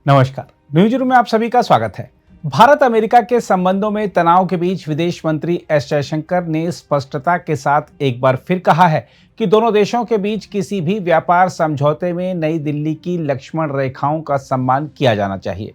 नमस्कार। News room में आप सभी का स्वागत है। भारत अमेरिका के संबंधों में तनाव के बीच विदेश मंत्री एस जयशंकर ने स्पष्टता के साथ एक बार फिर कहा है कि दोनों देशों के बीच किसी भी व्यापार समझौते में नई दिल्ली की लक्ष्मण रेखाओं का सम्मान किया जाना चाहिए।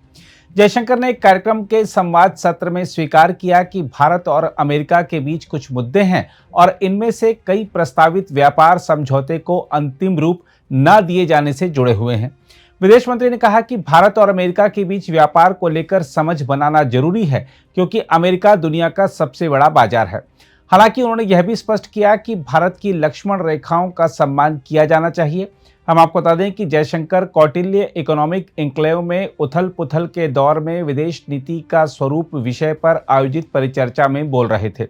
जयशंकर ने एक कार्यक्रम के संवाद सत्र में स्वीकार किया कि भारत और अमेरिका के बीच कुछ मुद्दे हैं और इनमें से कई प्रस्तावित व्यापार समझौते को अंतिम रूप न दिए जाने से जुड़े हुए हैं। विदेश मंत्री ने कहा कि भारत और अमेरिका के बीच व्यापार को लेकर समझ बनाना जरूरी है, क्योंकि अमेरिका दुनिया का सबसे बड़ा बाजार है। हालांकि उन्होंने यह भी स्पष्ट किया कि भारत की लक्ष्मण रेखाओं का सम्मान किया जाना चाहिए। हम आपको बता दें कि जयशंकर कौटिल्य इकोनॉमिक एन्क्लेव में उथल पुथल के दौर में विदेश नीति का स्वरूप विषय पर आयोजित परिचर्चा में बोल रहे थे।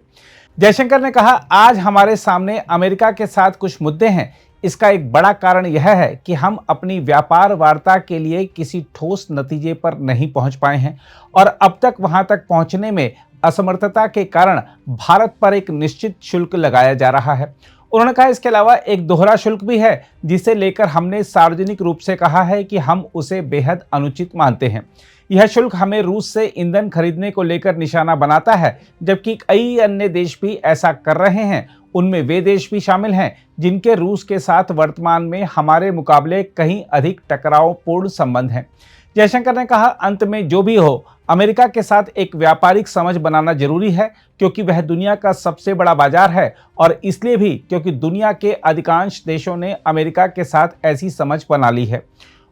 जयशंकर ने कहा, आज हमारे सामने अमेरिका के साथ कुछ मुद्दे हैं। इसका एक बड़ा कारण यह है कि हम अपनी व्यापार वार्ता के लिए किसी ठोस नतीजे पर नहीं पहुंच पाए हैं और अब तक वहां तक पहुंचने में असमर्थता के कारण भारत पर एक निश्चित शुल्क लगाया जा रहा है। उन्होंने कहा, इसके अलावा एक दोहरा शुल्क भी है जिसे लेकर हमने सार्वजनिक रूप से कहा है कि हम उसे बेहद अनुचित मानते हैं। यह शुल्क हमें रूस से ईंधन खरीदने को लेकर निशाना बनाता है, जबकि कई अन्य देश भी ऐसा कर रहे हैं। उनमें वे देश भी शामिल हैं जिनके रूस के साथ वर्तमान में हमारे मुकाबले कहीं अधिक टकरावपूर्ण संबंध हैं। जयशंकर ने कहा, अंत में जो भी हो, अमेरिका के साथ एक व्यापारिक समझ बनाना जरूरी है, क्योंकि वह दुनिया का सबसे बड़ा बाजार है और इसलिए भी क्योंकि दुनिया के अधिकांश देशों ने अमेरिका के साथ ऐसी समझ बना ली है।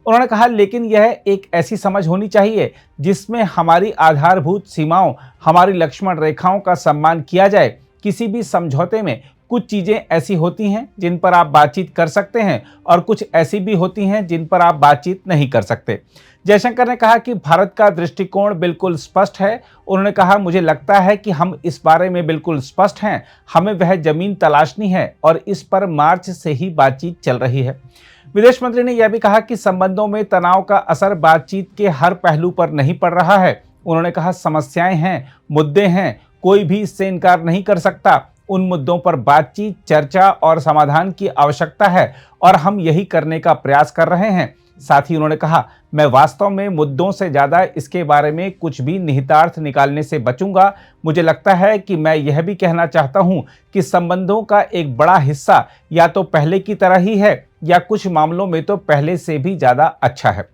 उन्होंने कहा, लेकिन यह एक ऐसी समझ होनी चाहिए जिसमें हमारी आधारभूत सीमाओं, हमारी लक्ष्मण रेखाओं का सम्मान किया जाए। किसी भी समझौते में कुछ चीजें ऐसी होती हैं जिन पर आप बातचीत कर सकते हैं और कुछ ऐसी भी होती हैं जिन पर आप बातचीत नहीं कर सकते। जयशंकर ने कहा कि भारत का दृष्टिकोण बिल्कुल स्पष्ट है। उन्होंने कहा, मुझे लगता है कि हम इस बारे में बिल्कुल स्पष्ट हैं। हमें वह जमीन तलाशनी है और इस पर मार्च से ही बातचीत चल रही है। विदेश मंत्री ने यह भी कहा कि संबंधों में तनाव का असर बातचीत के हर पहलू पर नहीं पड़ रहा है। उन्होंने कहा, समस्याएं हैं, मुद्दे हैं, कोई भी इससे इनकार नहीं कर सकता। उन मुद्दों पर बातचीत, चर्चा और समाधान की आवश्यकता है और हम यही करने का प्रयास कर रहे हैं। साथ ही उन्होंने कहा, मैं वास्तव में मुद्दों से ज्यादा इसके बारे में कुछ भी निहितार्थ निकालने से बचूंगा। मुझे लगता है कि मैं यह भी कहना चाहता हूं कि संबंधों का एक बड़ा हिस्सा या तो पहले की तरह ही है या कुछ मामलों में तो पहले से भी ज्यादा अच्छा है।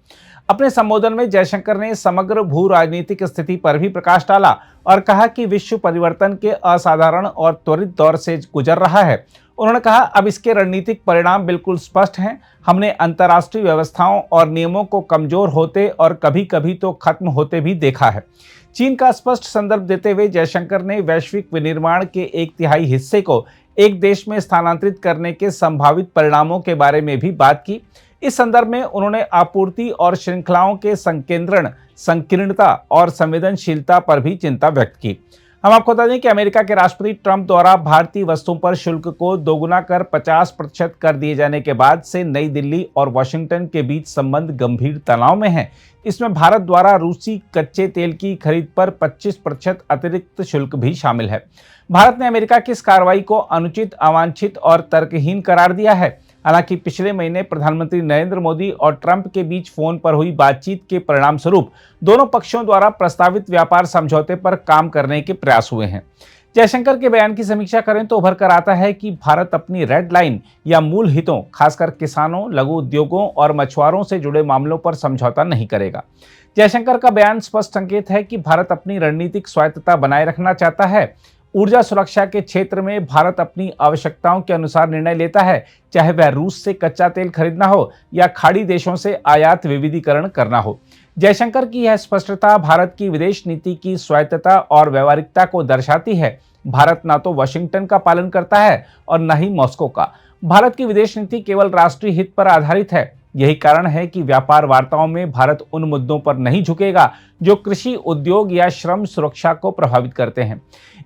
अपने संबोधन में जयशंकर ने समग्र भू राजनीतिक स्थिति पर भी प्रकाश डाला और कहा कि विश्व परिवर्तन के असाधारण और त्वरित दौर से गुजर रहा है। उन्होंने कहा, अब इसके रणनीतिक परिणाम बिल्कुल स्पष्ट हैं। हमने अंतर्राष्ट्रीय व्यवस्थाओं और नियमों को कमजोर होते और कभी कभी तो खत्म होते भी देखा है। चीन का स्पष्ट संदर्भ देते हुए जयशंकर ने वैश्विक विनिर्माण के 1/3 हिस्से को एक देश में स्थानांतरित करने के संभावित परिणामों के बारे में भी बात की। इस संदर्भ में उन्होंने आपूर्ति और श्रृंखलाओं के संकेंद्रण, संकीर्णता और संवेदनशीलता पर भी चिंता व्यक्त की। हम आपको बता दें कि अमेरिका के राष्ट्रपति ट्रंप द्वारा भारतीय वस्तुओं पर शुल्क को दोगुना कर 50% कर दिए जाने के बाद से नई दिल्ली और वॉशिंगटन के बीच संबंध गंभीर तनाव में हैं। इसमें भारत द्वारा रूसी कच्चे तेल की खरीद पर 25% अतिरिक्त शुल्क भी शामिल है। भारत ने अमेरिका की इस कार्रवाई को अनुचित, अवांछित और तर्कहीन करार दिया है। हालांकि पिछले महीने प्रधानमंत्री नरेंद्र मोदी और ट्रंप के बीच फोन पर हुई बातचीत के परिणाम स्वरूप दोनों पक्षों द्वारा प्रस्तावित व्यापार समझौते पर काम करने के प्रयास हुए हैं। जयशंकर के बयान की समीक्षा करें तो उभर कर आता है कि भारत अपनी रेड लाइन या मूल हितों, खासकर किसानों, लघु उद्योगों और मछुआरों से जुड़े मामलों पर समझौता नहीं करेगा। जयशंकर का बयान स्पष्ट संकेत है कि भारत अपनी रणनीतिक स्वायत्तता बनाए रखना चाहता है। ऊर्जा सुरक्षा के क्षेत्र में भारत अपनी आवश्यकताओं के अनुसार निर्णय लेता है, चाहे वह रूस से कच्चा तेल खरीदना हो या खाड़ी देशों से आयात विविधीकरण करना हो। जयशंकर की यह स्पष्टता भारत की विदेश नीति की स्वायत्तता और व्यवहारिकता को दर्शाती है। भारत न तो वाशिंगटन का पालन करता है और न ही मॉस्को का। भारत की विदेश नीति केवल राष्ट्रीय हित पर आधारित है। यही कारण है कि व्यापार वार्ताओं में भारत उन मुद्दों पर नहीं झुकेगा जो कृषि, उद्योग या श्रम सुरक्षा को प्रभावित करते हैं।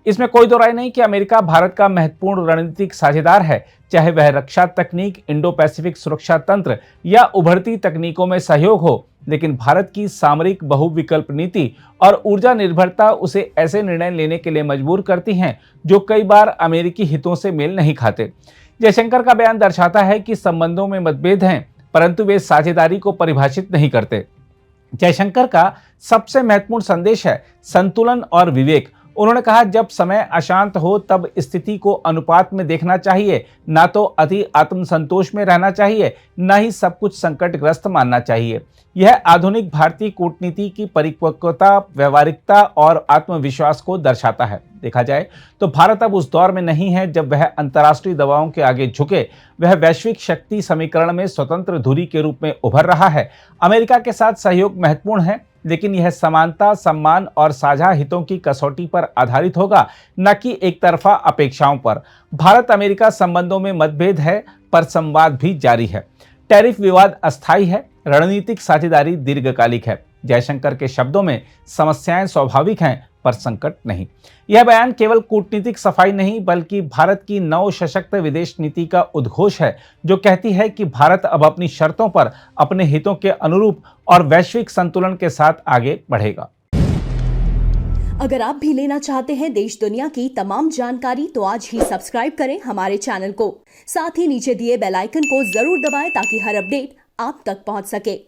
इसमें कोई दो राय नहीं कि अमेरिका भारत का महत्वपूर्ण रणनीतिक साझेदार है, चाहे वह रक्षा तकनीक, इंडो पैसिफिक सुरक्षा तंत्र या उभरती तकनीकों में सहयोग हो। लेकिन भारत की सामरिक बहुविकल्प नीति और ऊर्जा निर्भरता उसे ऐसे निर्णय लेने के लिए मजबूर करती हैं जो कई बार अमेरिकी हितों से मेल नहीं खाते। जयशंकर का बयान दर्शाता है कि संबंधों में मतभेद हैं, परंतु वे साझेदारी को परिभाषित नहीं करते। जयशंकर का सबसे महत्वपूर्ण संदेश है संतुलन और विवेक। उन्होंने कहा, जब समय अशांत हो तब स्थिति को अनुपात में देखना चाहिए, ना तो अति आत्मसंतोष में रहना चाहिए, न ही सब कुछ संकटग्रस्त मानना चाहिए। यह आधुनिक भारतीय कूटनीति की परिपक्वता, व्यवहारिकता और आत्मविश्वास को दर्शाता है। देखा जाए तो भारत अब उस दौर में नहीं है जब वह अंतर्राष्ट्रीय दबावों के आगे झुके। वह वैश्विक शक्ति समीकरण में स्वतंत्र धुरी के रूप में उभर रहा है। अमेरिका के साथ सहयोग महत्वपूर्ण है, लेकिन यह समानता, सम्मान और साझा हितों की कसौटी पर आधारित होगा, न कि एक तरफा अपेक्षाओं पर। भारत अमेरिका संबंधों में मतभेद है, पर संवाद भी जारी है। टैरिफ विवाद अस्थायी है, रणनीतिक साझेदारी दीर्घकालिक है। जयशंकर के शब्दों में, समस्याएं स्वाभाविक हैं पर संकट नहीं। यह बयान केवल कूटनीतिक सफाई नहीं, बल्कि भारत की नव सशक्त विदेश नीति का उद्घोष है, जो कहती है कि भारत अब अपनी शर्तों पर, अपने हितों के अनुरूप और वैश्विक संतुलन के साथ आगे बढ़ेगा। अगर आप भी लेना चाहते हैं देश दुनिया की तमाम जानकारी, तो आज ही सब्सक्राइब करें हमारे चैनल को। साथ ही नीचे दिए बेल आइकन को जरूर दबाएं ताकि हर अपडेट आप तक पहुंच सके।